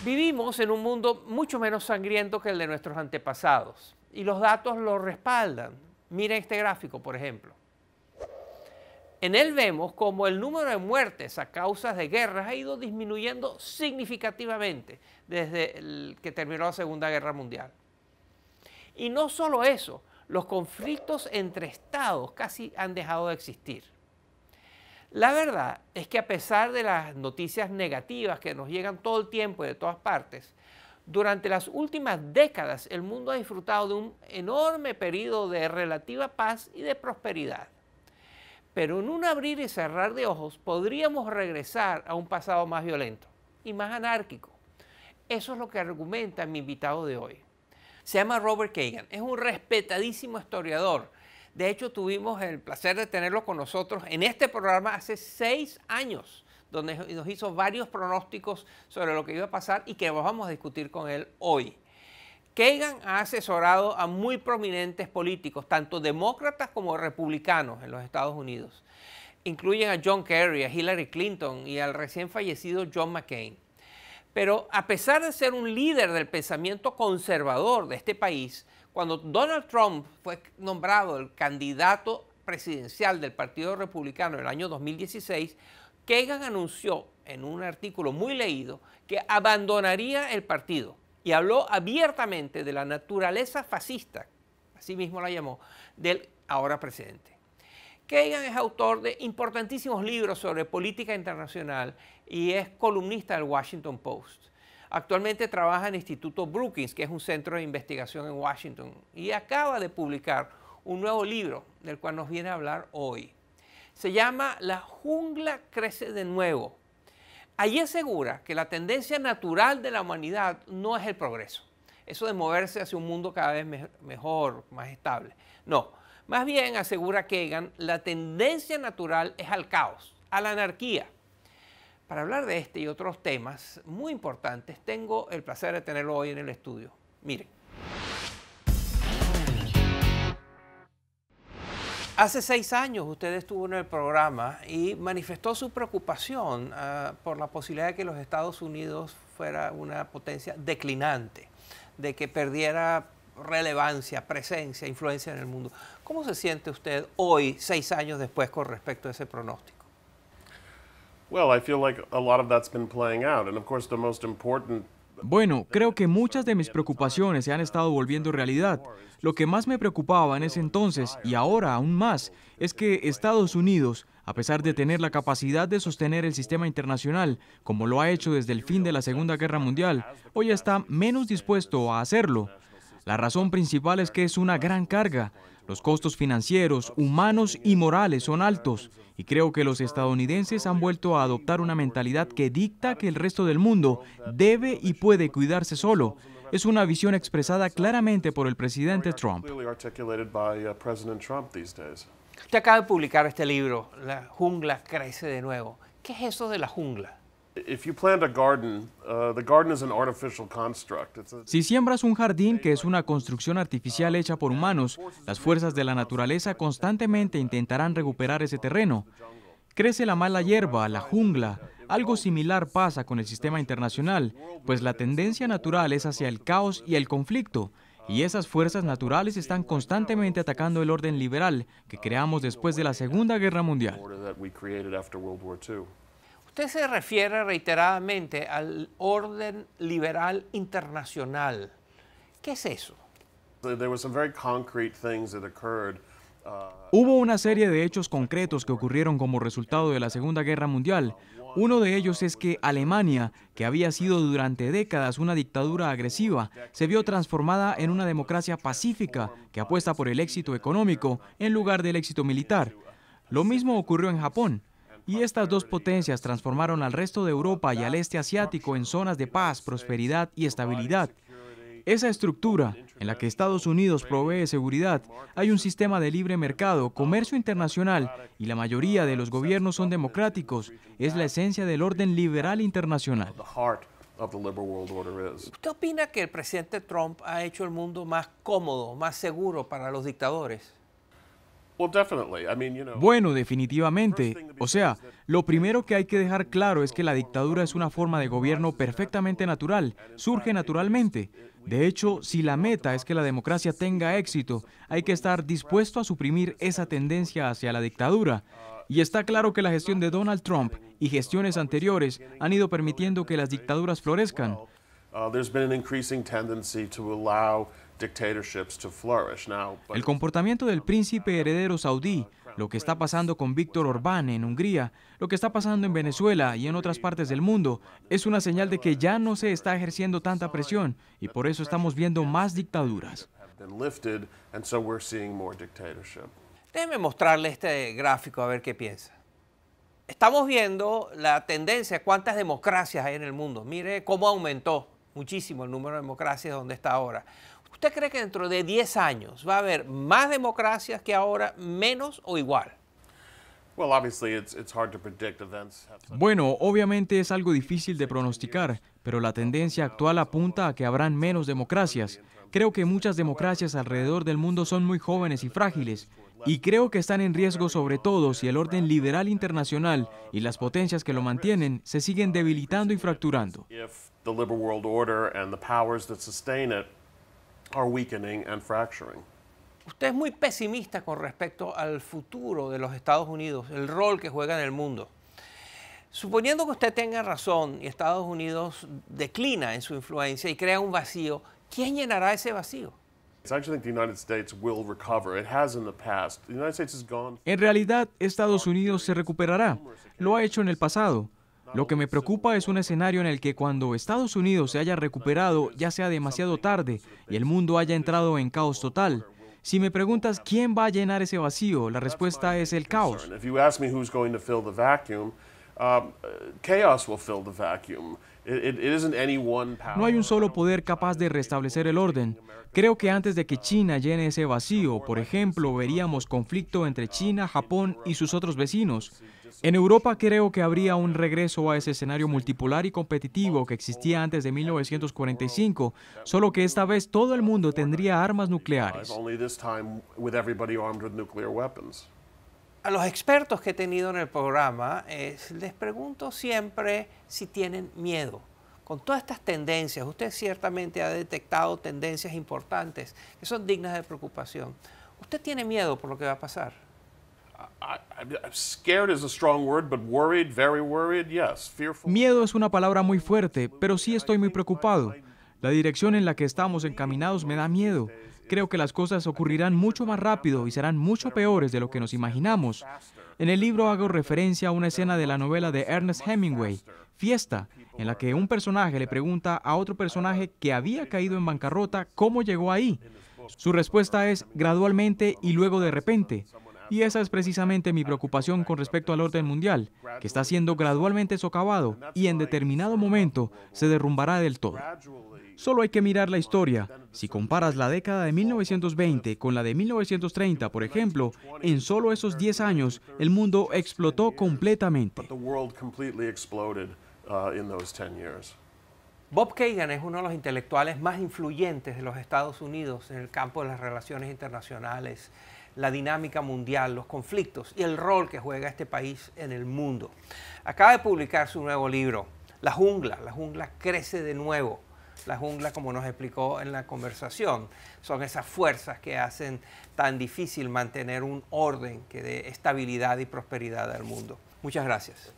Vivimos en un mundo mucho menos sangriento que el de nuestros antepasados y los datos lo respaldan. Miren este gráfico, por ejemplo. En él vemos cómo el número de muertes a causa de guerras ha ido disminuyendo significativamente desde que terminó la Segunda Guerra Mundial. Y no solo eso, los conflictos entre estados casi han dejado de existir. La verdad es que a pesar de las noticias negativas que nos llegan todo el tiempo y de todas partes, durante las últimas décadas el mundo ha disfrutado de un enorme periodo de relativa paz y de prosperidad. Pero en un abrir y cerrar de ojos podríamos regresar a un pasado más violento y más anárquico. Eso es lo que argumenta mi invitado de hoy. Se llama Robert Kagan, es un respetadísimo historiador. De hecho, tuvimos el placer de tenerlo con nosotros en este programa hace 6 años, donde nos hizo varios pronósticos sobre lo que iba a pasar y que vamos a discutir con él hoy. Kagan ha asesorado a muy prominentes políticos, tanto demócratas como republicanos en los Estados Unidos. Incluyen a John Kerry, a Hillary Clinton y al recién fallecido John McCain. Pero a pesar de ser un líder del pensamiento conservador de este país, cuando Donald Trump fue nombrado el candidato presidencial del Partido Republicano en el año 2016, Kagan anunció en un artículo muy leído que abandonaría el partido y habló abiertamente de la naturaleza fascista, así mismo la llamó, del ahora presidente. Kagan es autor de importantísimos libros sobre política internacional y es columnista del Washington Post. Actualmente trabaja en el Instituto Brookings, que es un centro de investigación en Washington, y acaba de publicar un nuevo libro del cual nos viene a hablar hoy. Se llama La jungla crece de nuevo. Allí asegura que la tendencia natural de la humanidad no es el progreso, eso de moverse hacia un mundo cada vez mejor, más estable. No, más bien asegura Kagan, la tendencia natural es al caos, a la anarquía. Para hablar de este y otros temas muy importantes, tengo el placer de tenerlo hoy en el estudio. Miren. Hace 6 años usted estuvo en el programa y manifestó su preocupación por la posibilidad de que los Estados Unidos fuera una potencia declinante, de que perdiera relevancia, presencia, influencia en el mundo. ¿Cómo se siente usted hoy, 6 años después, con respecto a ese pronóstico? Bueno, creo que muchas de mis preocupaciones se han estado volviendo realidad. Lo que más me preocupaba en ese entonces, y ahora aún más, es que Estados Unidos, a pesar de tener la capacidad de sostener el sistema internacional, como lo ha hecho desde el fin de la Segunda Guerra Mundial, hoy está menos dispuesto a hacerlo. La razón principal es que es una gran carga. Los costos financieros, humanos y morales son altos, y creo que los estadounidenses han vuelto a adoptar una mentalidad que dicta que el resto del mundo debe y puede cuidarse solo. Es una visión expresada claramente por el presidente Trump. Usted acaba de publicar este libro, La jungla crece de nuevo. ¿Qué es eso de la jungla? Si siembras un jardín, que es una construcción artificial hecha por humanos, las fuerzas de la naturaleza constantemente intentarán recuperar ese terreno. Crece la mala hierba, la jungla. Algo similar pasa con el sistema internacional, pues la tendencia natural es hacia el caos y el conflicto, y esas fuerzas naturales están constantemente atacando el orden liberal que creamos después de la Segunda Guerra Mundial. Usted se refiere reiteradamente al orden liberal internacional. ¿Qué es eso? Hubo una serie de hechos concretos que ocurrieron como resultado de la Segunda Guerra Mundial. Uno de ellos es que Alemania, que había sido durante décadas una dictadura agresiva, se vio transformada en una democracia pacífica que apuesta por el éxito económico en lugar del éxito militar. Lo mismo ocurrió en Japón. Y estas dos potencias transformaron al resto de Europa y al este asiático en zonas de paz, prosperidad y estabilidad. Esa estructura, en la que Estados Unidos provee seguridad, hay un sistema de libre mercado, comercio internacional y la mayoría de los gobiernos son democráticos, es la esencia del orden liberal internacional. ¿Usted opina que el presidente Trump ha hecho el mundo más cómodo, más seguro para los dictadores? Bueno, definitivamente. O sea, lo primero que hay que dejar claro es que la dictadura es una forma de gobierno perfectamente natural, surge naturalmente. De hecho, si la meta es que la democracia tenga éxito, hay que estar dispuesto a suprimir esa tendencia hacia la dictadura. Y está claro que la gestión de Donald Trump y gestiones anteriores han ido permitiendo que las dictaduras florezcan. El comportamiento del príncipe heredero saudí, lo que está pasando con Víctor Orbán en Hungría, lo que está pasando en Venezuela y en otras partes del mundo, es una señal de que ya no se está ejerciendo tanta presión y por eso estamos viendo más dictaduras. Déjeme mostrarle este gráfico a ver qué piensa. Estamos viendo la tendencia, cuántas democracias hay en el mundo. Mire cómo aumentó muchísimo el número de democracias donde está ahora. ¿Usted cree que dentro de 10 años va a haber más democracias que ahora, menos o igual? Bueno, obviamente es algo difícil de pronosticar, pero la tendencia actual apunta a que habrán menos democracias. Creo que muchas democracias alrededor del mundo son muy jóvenes y frágiles, y creo que están en riesgo sobre todo si el orden liberal internacional y las potencias que lo mantienen se siguen debilitando y fracturando. Usted es muy pesimista con respecto al futuro de los Estados Unidos, el rol que juega en el mundo. Suponiendo que usted tenga razón y Estados Unidos declina en su influencia y crea un vacío, ¿quién llenará ese vacío? En realidad, Estados Unidos se recuperará. Lo ha hecho en el pasado. Lo que me preocupa es un escenario en el que cuando Estados Unidos se haya recuperado ya sea demasiado tarde y el mundo haya entrado en caos total. Si me preguntas quién va a llenar ese vacío, la respuesta es el caos. No hay un solo poder capaz de restablecer el orden. Creo que antes de que China llene ese vacío, por ejemplo, veríamos conflicto entre China, Japón y sus otros vecinos. En Europa creo que habría un regreso a ese escenario multipolar y competitivo que existía antes de 1945, solo que esta vez todo el mundo tendría armas nucleares. A los expertos que he tenido en el programa, les pregunto siempre si tienen miedo. Con todas estas tendencias, usted ciertamente ha detectado tendencias importantes que son dignas de preocupación. ¿Usted tiene miedo por lo que va a pasar? Miedo es una palabra muy fuerte, pero sí estoy muy preocupado. La dirección en la que estamos encaminados me da miedo. Creo que las cosas ocurrirán mucho más rápido y serán mucho peores de lo que nos imaginamos. En el libro hago referencia a una escena de la novela de Ernest Hemingway, Fiesta, en la que un personaje le pregunta a otro personaje que había caído en bancarrota cómo llegó ahí. Su respuesta es gradualmente y luego de repente. Y esa es precisamente mi preocupación con respecto al orden mundial, que está siendo gradualmente socavado y en determinado momento se derrumbará del todo. Solo hay que mirar la historia. Si comparas la década de 1920 con la de 1930, por ejemplo, en solo esos 10 años, el mundo explotó completamente. Bob Kagan es uno de los intelectuales más influyentes de los Estados Unidos en el campo de las relaciones internacionales, la dinámica mundial, los conflictos y el rol que juega este país en el mundo. Acaba de publicar su nuevo libro, La jungla crece de nuevo. La jungla, como nos explicó en la conversación, son esas fuerzas que hacen tan difícil mantener un orden que dé estabilidad y prosperidad al mundo. Muchas gracias.